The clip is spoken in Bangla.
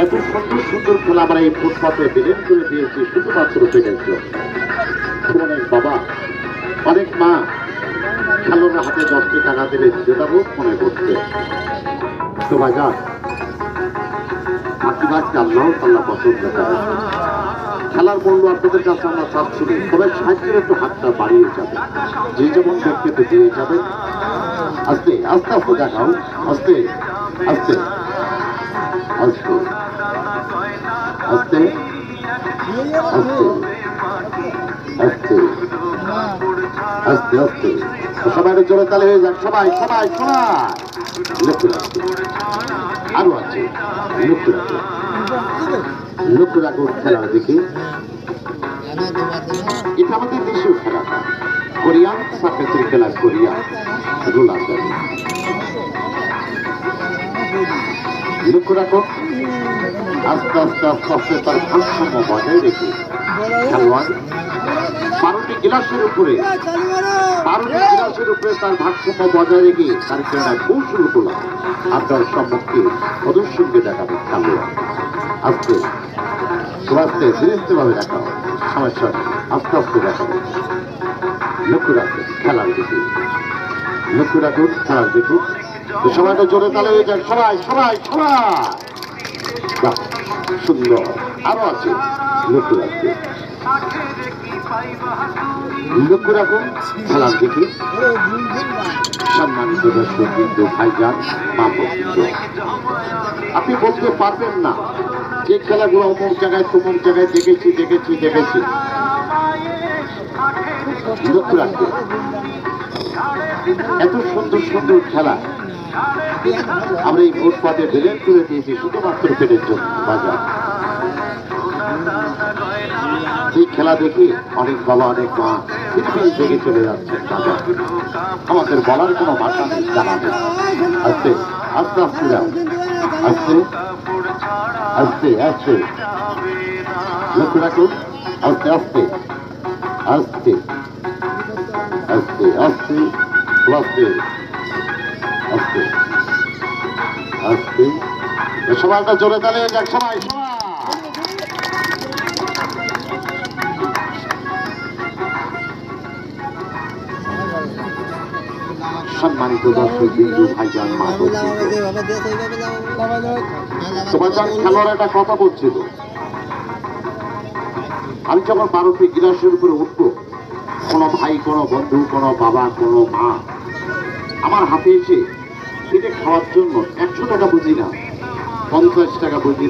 এত সুন্দর সুন্দর খেলা আমরা এই ফুটপাতে বিলীন করে দিয়েছি শুধুমাত্র পেটের জন্য। অনেক বাবা, অনেক মা খেলোয়াড়ের হাতে 10টি টাকা দিলে যেটা বোধ মনে করছে। তো বাজার বাকি আল্লাহ তাল্লাহ পছন্দ করে। খেলার মূল্য আপনাদের কাছে আমরা চাচ্ছি, তবে সাহায্যের একটু হাতটা বাড়িয়ে যাবে, যে যেমন ব্যক্তিতে দিয়ে যাবে। আস্তে আস্তে আস্তে দেখাও, আস্তে আস্তে আস্তে আস্তে আস্তে আস্তে আস্তে আস্তে সবাই জোরে তালে হয়ে যাক। সবাই সবাই সবাই লক্ষ্য রাখবে, আরো আছে লক্ষ্য রাখবে, লক্ষ্য রাখুন খেলা দেখি। এটা আমাদের দেশীয় খেলাটা, কোরিয়ান সার্কাসের খেলা, কোরিয়া রোলার গাড়ি। লক্ষ্য রাখো, আস্তে আস্তে আস্তে আস্তে তার ভারসাম্য বজায় রেখে খেলোয়াড় 12টি গ্লাসের উপরে তার ভারসাম্য বজায় রেখে তার খেলায় কৌশল তোলা আপনার সম্মুখে প্রদর্শনকে দেখাবে খেলোয়াড়। আস্তে আস্তে ধীরে ভাবে দেখা হবে, সমস্যা নেই, আস্তে আস্তে দেখাবে। লক্ষ্য রাখবেন খেলার দিকে, লক্ষ্য রাখুন খেলার দিকে। সময়টা জোরে তালে হয়ে যাক। সবাই সবাই সবাই সুন্দর, আরো আছে লক্ষ্য রাখবে, লক্ষ্য রাখুন খেলার দিকে। সম্মানিত দর্শক বিন্দু, ভাইজান, মা বন্ধু, আপনি বলতে পারবেন না যে খেলাগুলো অমুক জায়গায় তমুক জায়গায় দেখেছি দেখেছি দেখেছি। লক্ষ্য রাখবে, এত সুন্দর সুন্দর খেলা আমরা এই ফুটপাতে বিলীন করে দিয়েছি শুধুমাত্র পেটের জন্য। বাজার এই খেলা দেখে অনেক বাবা, অনেক মা পৃথিবী থেকে চলে যাচ্ছেন। বাজার আমাদের বলার কোনো ভাষা নেই, জানা নেই। আস্তে আস্তে আস্তে যাও, আস্তে আস্তে আস্তে লক্ষ্য রাখুন, আস্তে আস্তে আস্তে আস্তে আস্তে আস্তে আস্তে আস্তে সবাইটা জোরে তালে যাক। সবাই সবাই সম্মানিত দর্শক বিন্দু, ভাইজান, মা বন্ধু, তোমার খেলোয়াড় একটা কথা বলছিল, আমি যখন 12টি গ্লাসের উপরে উঠবো, কোনো ভাই, কোনো বন্ধু, কোনো বাবা, কোনো মা আমার হাতে এসে এটা খাওয়ার জন্য 100 টাকা বুঝি না, 50 টাকা বুঝি